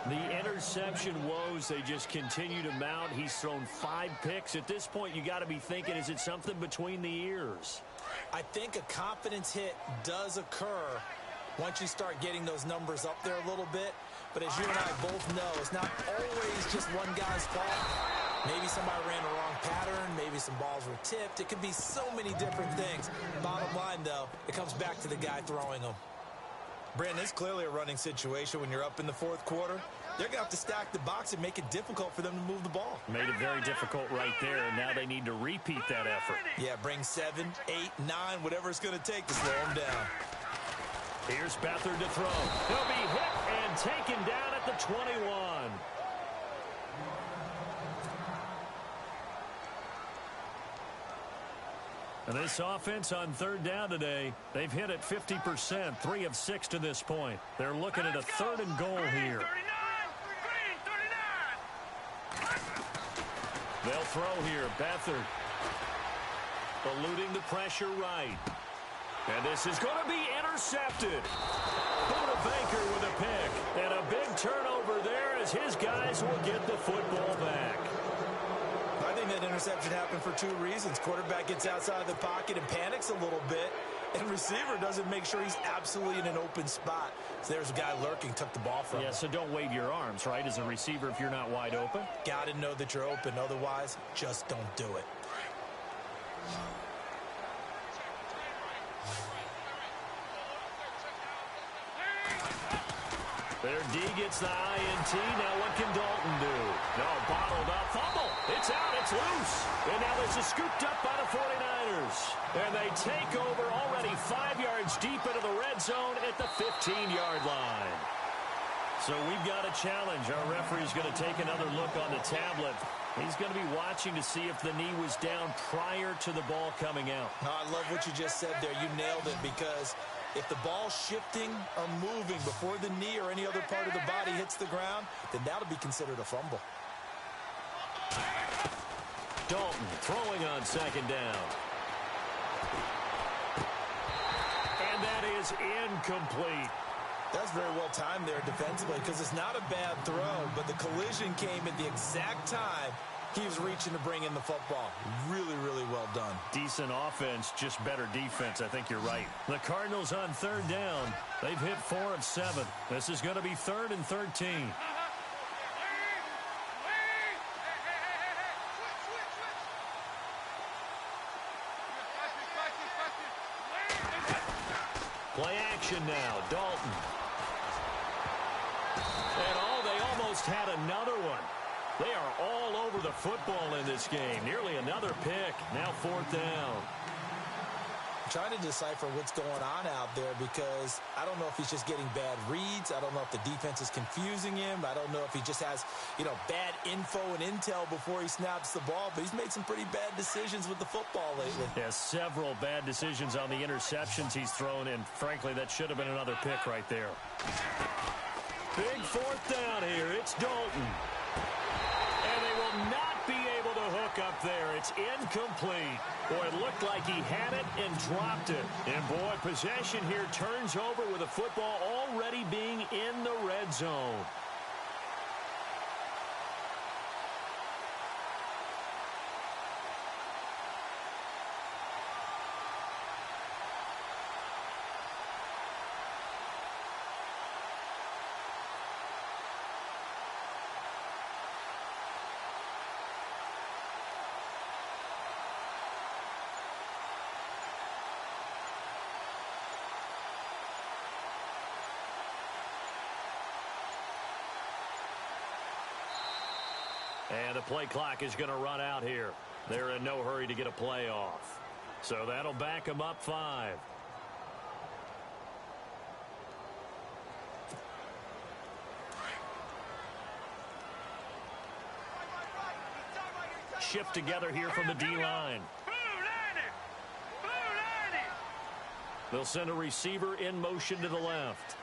The interception woes, they just continue to mount. He's thrown 5 picks. At this point, you got to be thinking, is it something between the ears? I think a confidence hit does occur once you start getting those numbers up there a little bit. But as you and I both know, it's not always just one guy's fault. Maybe somebody ran the wrong pattern. Maybe some balls were tipped. It could be so many different things. Bottom line, though, it comes back to the guy throwing them. Brandon, it's clearly a running situation when you're up in the fourth quarter. They're going to have to stack the box and make it difficult for them to move the ball. Made it very difficult right there, and now they need to repeat that effort. Yeah, bring 7, 8, 9, whatever it's going to take to slow them down. Here's Beathard to throw. He'll be hit and taken down at the 21. And this offense on third down today, they've hit it 50%, 3 of 6 to this point. They're looking at a 3rd and goal here. They'll throw here. Beathard eluding the pressure right. And this is going to be intercepted. Buda Baker with a pick. And a big turnover there as his guys will get the football back. I think that interception happened for 2 reasons. Quarterback gets outside of the pocket and panics a little bit. And receiver doesn't make sure he's absolutely in an open spot. So there's a guy lurking, took the ball from him. Yeah, so don't wave your arms, right, as a receiver if you're not wide open. Got to know that you're open. Otherwise, just don't do it. Their D gets the INT. Now what can Dalton do? No, bottled up. Fumble. It's out. It's loose. And now this is scooped up by the 49ers. And they take over already 5 yards deep into the red zone at the 15-yard line. So we've got a challenge. Our referee's going to take another look on the tablet. He's going to be watching to see if the knee was down prior to the ball coming out. No, I love what you just said there. You nailed it, because if the ball's shifting or moving before the knee or any other part of the body hits the ground, then that'll be considered a fumble. Dalton throwing on second down. And that is incomplete. That's very well timed there defensively, because it's not a bad throw, but the collision came at the exact time he was reaching to bring in the football. Really, really well done. Decent offense, just better defense. I think you're right. The Cardinals on third down. They've hit 4 of 7. This is going to be 3rd and 13. Play action now. Dalton. And they almost had another one. They are all over the football in this game. Nearly another pick. Now 4th down. I'm trying to decipher what's going on out there, because I don't know if he's just getting bad reads. I don't know if the defense is confusing him. I don't know if he just has, bad info and intel before he snaps the ball. But he's made some pretty bad decisions with the football lately. Yeah, several bad decisions on the interceptions he's thrown, and frankly, that should have been another pick right there. Big 4th down here. It's Dalton. And they will not be able to hook up there. It's incomplete. Boy, it looked like he had it and dropped it. And boy, possession here turns over with the football already being in the red zone. And the play clock is going to run out here. They're in no hurry to get a play off. So that'll back them up 5. Shift together here from the D-line. They'll send a receiver in motion to the left.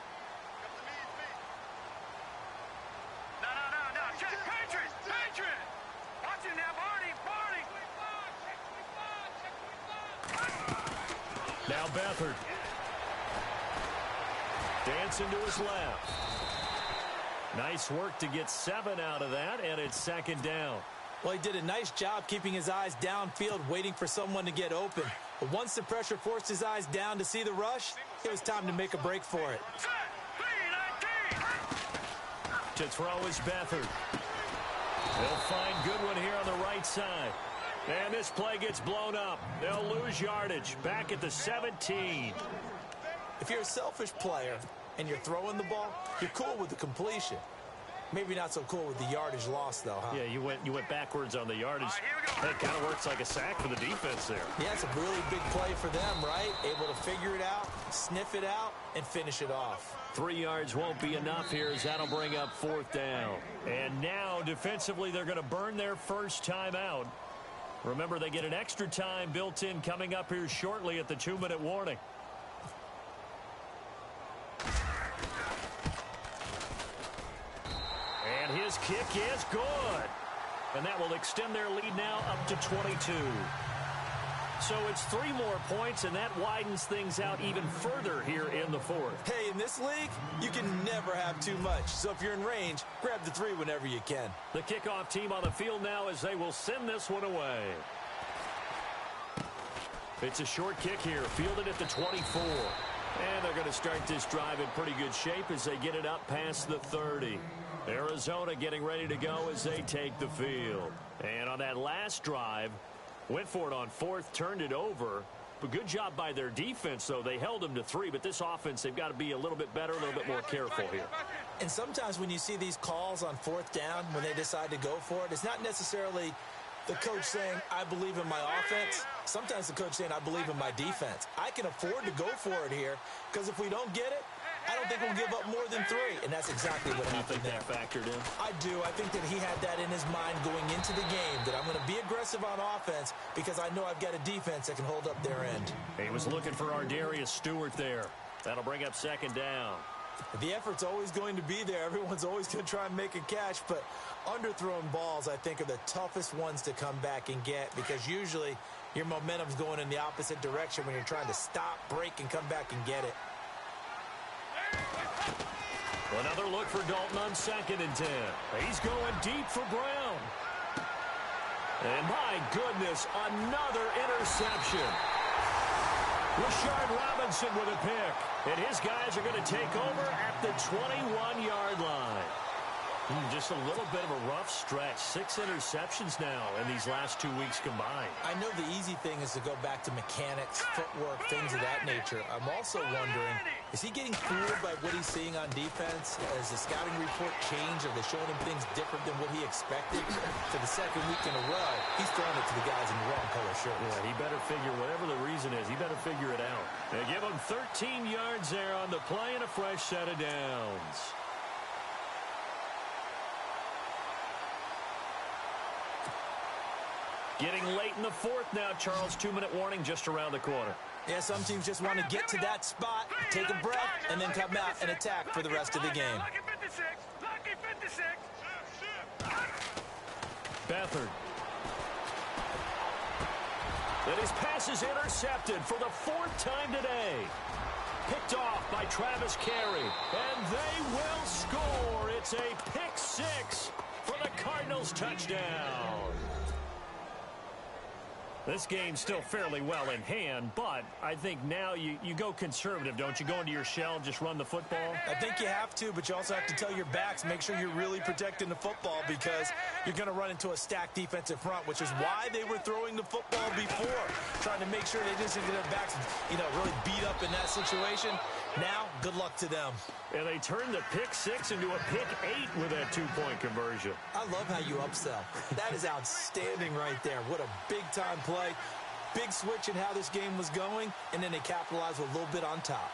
Now Beathard. Dancing to his left. Nice work to get 7 out of that, and it's second down. Well, he did a nice job keeping his eyes downfield, waiting for someone to get open. But once the pressure forced his eyes down to see the rush, it was time to make a break for it. To throw is Beathard. They'll find Goodwin here on the right side. And this play gets blown up. They'll lose yardage. Back at the 17. If you're a selfish player and you're throwing the ball, you're cool with the completion. Maybe not so cool with the yardage loss, though, huh? Yeah, you went backwards on the yardage. That kind of works like a sack for the defense there. Yeah, it's a really big play for them, right? Able to figure it out, sniff it out, and finish it off. 3 yards won't be enough here as that'll bring up 4th down. And now, defensively, they're going to burn their first time out. Remember, they get an extra time built in coming up here shortly at the 2-minute warning. And his kick is good. And that will extend their lead now up to 22. So it's 3 more points, and that widens things out even further here in the 4th. Hey, in this league, you can never have too much. So if you're in range, grab the 3 whenever you can. The kickoff team on the field now as they will send this one away. It's a short kick here, fielded at the 24. And they're going to start this drive in pretty good shape as they get it up past the 30. Arizona getting ready to go as they take the field. And on that last drive, went for it on 4th, turned it over. But good job by their defense, though. They held them to 3, but this offense, they've got to be a little bit better, a little bit more careful here. And sometimes when you see these calls on 4th down, when they decide to go for it, it's not necessarily the coach saying, I believe in my offense. Sometimes the coach saying, I believe in my defense. I can afford to go for it here, because if we don't get it, I don't think we'll give up more than 3, and that's exactly what happened there. You think that factored in? I do. I think that he had that in his mind going into the game, that I'm going to be aggressive on offense because I know I've got a defense that can hold up their end. He was looking for Ardarius Stewart there. That'll bring up 2nd down. The effort's always going to be there. Everyone's always going to try and make a catch, but underthrown balls, I think, are the toughest ones to come back and get because usually your momentum's going in the opposite direction when you're trying to stop, break, and come back and get it. Another look for Dalton on 2nd and 10. He's going deep for Brown. And my goodness, another interception. Rashard Robinson with a pick. And his guys are going to take over at the 21-yard line. Just a little bit of a rough stretch. 6 interceptions now in these last 2 weeks combined. I know the easy thing is to go back to mechanics, footwork, things of that nature. I'm also wondering, is he getting fooled by what he's seeing on defense? Has the scouting report changed? Are they showing him things different than what he expected? For the 2nd week in a row, he's throwing it to the guys in the wrong color shirts. Yeah, he better figure, whatever the reason is, he better figure it out. They give him 13 yards there on the play and a fresh set of downs. Getting late in the 4th now, Charles. 2-minute warning just around the corner. Yeah, some teams just want to get to that spot, take a breath, and then come out and attack for the rest of the game. Lucky 56. Lucky 56. Beathard. And his pass is intercepted for the 4th time today. Picked off by Travis Carey. And they will score. It's a pick 6 for the Cardinals touchdown. This game's still fairly well in hand, but I think now you go conservative, don't you? Go into your shell, just run the football? I think you have to, but you also have to tell your backs, make sure you're really protecting the football because you're going to run into a stacked defensive front, which is why they were throwing the football before, trying to make sure they didn't get their backs, really beat up in that situation. Now, good luck to them. And they turned the pick 6 into a pick 8 with that 2-point conversion. I love how you upsell. That is outstanding right there. What a big-time play. Big switch in how this game was going, and then they capitalized with a little bit on top.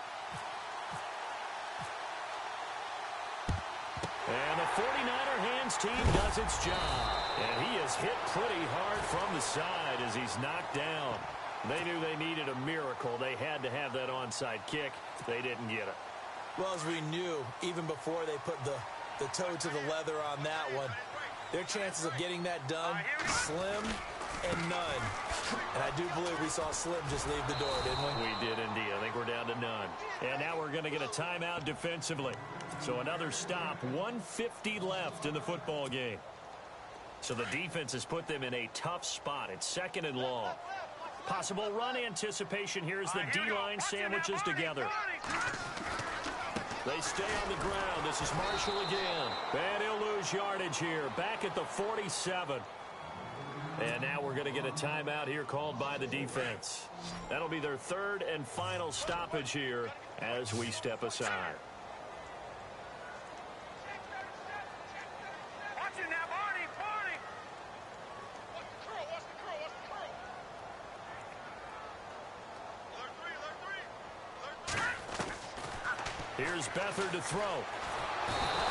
And the 49er hands team does its job. And he is hit pretty hard from the side as he's knocked down. They knew they needed a miracle. They had to have that onside kick. They didn't get it. Well, as we knew, even before they put the toe to the leather on that one, their chances of getting that done, slim and none. And I do believe we saw Slim just leave the door, didn't we? We did indeed. I think we're down to none. And now we're going to get a timeout defensively. So another stop, 1:50 left in the football game. So the defense has put them in a tough spot. It's 2nd and long. Possible run anticipation here as the D-line sandwiches together. They stay on the ground. This is Marshall again. And he'll lose yardage here. Back at the 47. And now we're going to get a timeout here called by the defense. That'll be their 3rd and final stoppage here as we step aside. Watch it now, Barney, Barney. What's the crew? What's the crew? What's the crew? Alert 3. Here's Beathard to throw.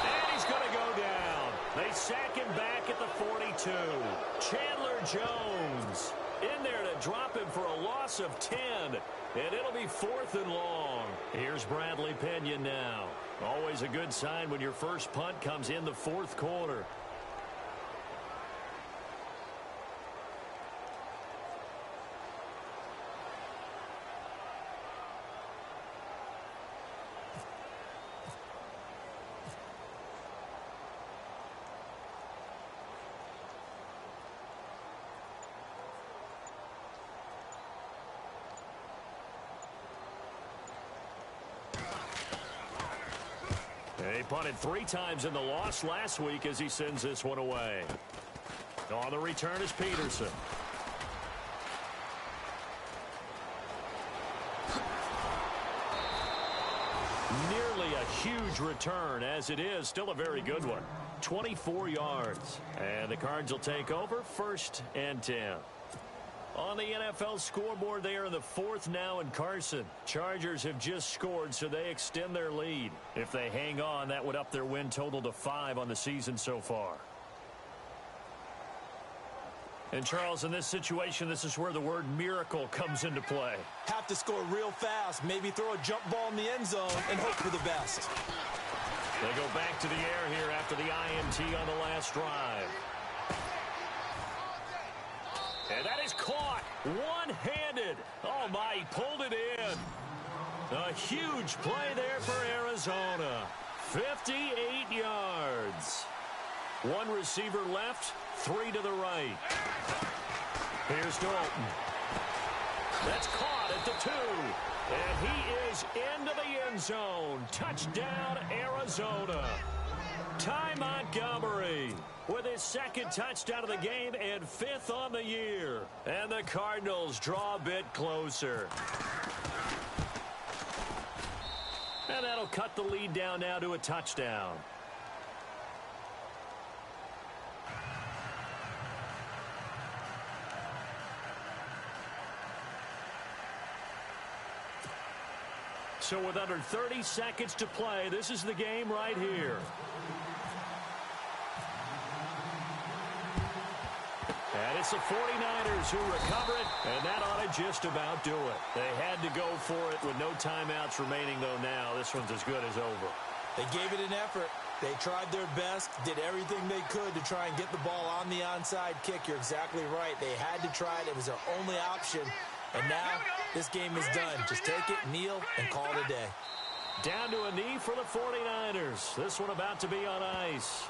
And he's going to go down. They sack him back at the 42. Chandler Jones in there to drop him for a loss of 10. And it'll be 4th and long. Here's Bradley Pena now. Always a good sign when your first punt comes in the 4th quarter. He punted 3 times in the loss last week as he sends this one away. On the return is Peterson. Nearly a huge return, as it is still a very good one. 24 yards. And the Cards will take over 1st and 10. On the NFL scoreboard, they are in the 4th now in Carson. Chargers have just scored, so they extend their lead. If they hang on, that would up their win total to 5 on the season so far. And, Charles, in this situation, this is where the word miracle comes into play. Have to score real fast, maybe throw a jump ball in the end zone and hope for the best. They go back to the air here after the INT on the last drive. And that is caught one-handed. Oh, my, he pulled it in. A huge play there for Arizona. 58 yards. 1 receiver left, 3 to the right. Here's Dalton. That's caught at the 2. And he is into the end zone. Touchdown, Arizona. Ty Montgomery with his 2nd touchdown of the game and 5th on the year. And the Cardinals draw a bit closer. And that'll cut the lead down now to a touchdown. So with under 30 seconds to play, this is the game right here. And it's the 49ers who recover it, and that ought to just about do it. They had to go for it with no timeouts remaining, though now. This one's as good as over. They gave it an effort. They tried their best, did everything they could to try and get the ball on the onside kick. You're exactly right. They had to try it. It was their only option. And now this game is done. Just take it, kneel, and call it a day. Down to a knee for the 49ers. This one about to be on ice.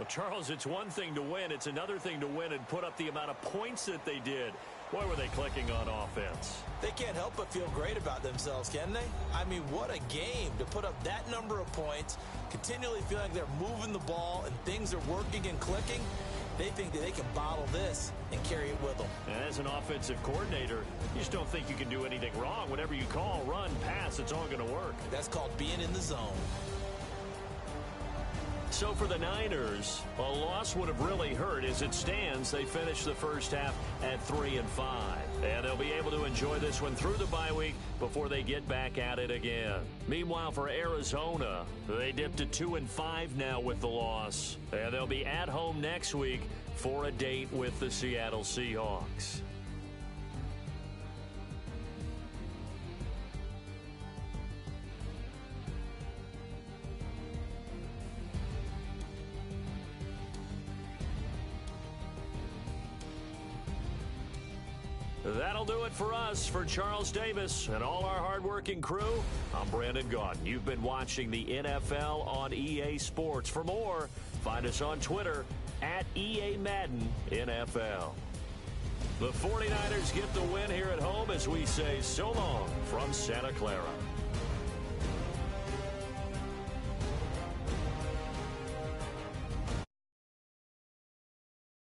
Well, Charles, it's one thing to win. It's another thing to win and put up the amount of points that they did. Boy, were they clicking on offense. They can't help but feel great about themselves, can they? I mean, what a game to put up that number of points, continually feel like they're moving the ball and things are working and clicking. They think that they can bottle this and carry it with them. And as an offensive coordinator, you just don't think you can do anything wrong. Whatever you call, run, pass, it's all going to work. That's called being in the zone. So for the Niners, a loss would have really hurt. As it stands, they finished the first half at 3-5. And they'll be able to enjoy this one through the bye week before they get back at it again. Meanwhile, for Arizona, they dipped to 2-5 now with the loss. And they'll be at home next week for a date with the Seattle Seahawks. That'll do it for us. For Charles Davis and all our hardworking crew, I'm Brandon Gaudin. You've been watching the NFL on EA Sports. For more, find us on Twitter at EA Madden NFL. The 49ers get the win here at home as we say so long from Santa Clara.